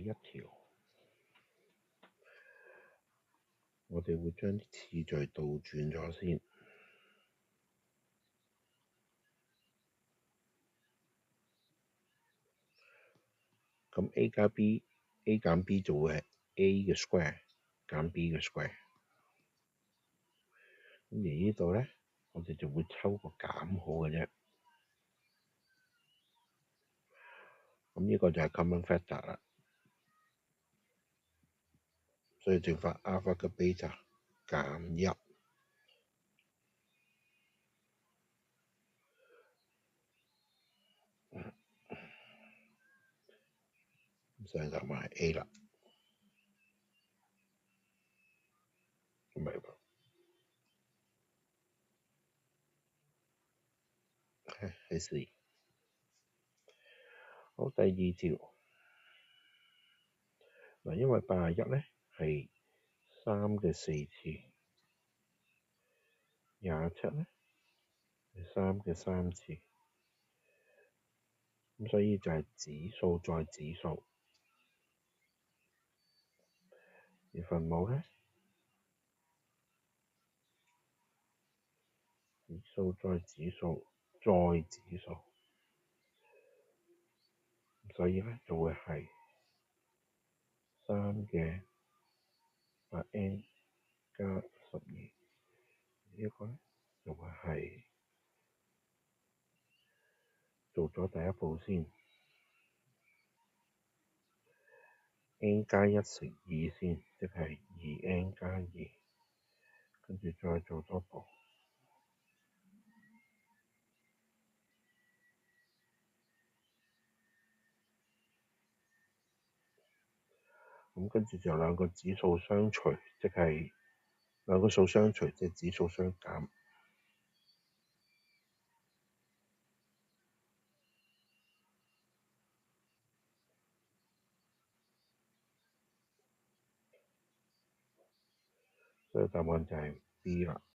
一條。我哋會將啲次序倒轉咗先。咁 A 加 B，A 減 B 就會係 A 嘅 square 減 B 嘅 square。咁而呢度咧，我哋就會抽個減號嘅啫。咁呢個就係 common factor 啦。所以剩返 alpha 嘅 beta 減一。咁所以就咪 A 啦。唔係喎，係 C。好，第二條。嗱，因為81咧係3嘅4次，27咧係3嘅3次，咁所以就係指數再指數。而分母咧，指數再指數再指數，所以咧就會係3嘅8n 加12，呢個咧就會係做咗第一步先 ，n 加1乘2先，即係2n 加2，跟住再做多步。咁跟住就兩個指數相除，即係兩個數相除，即係指數相減。所以答案就係 B 啦。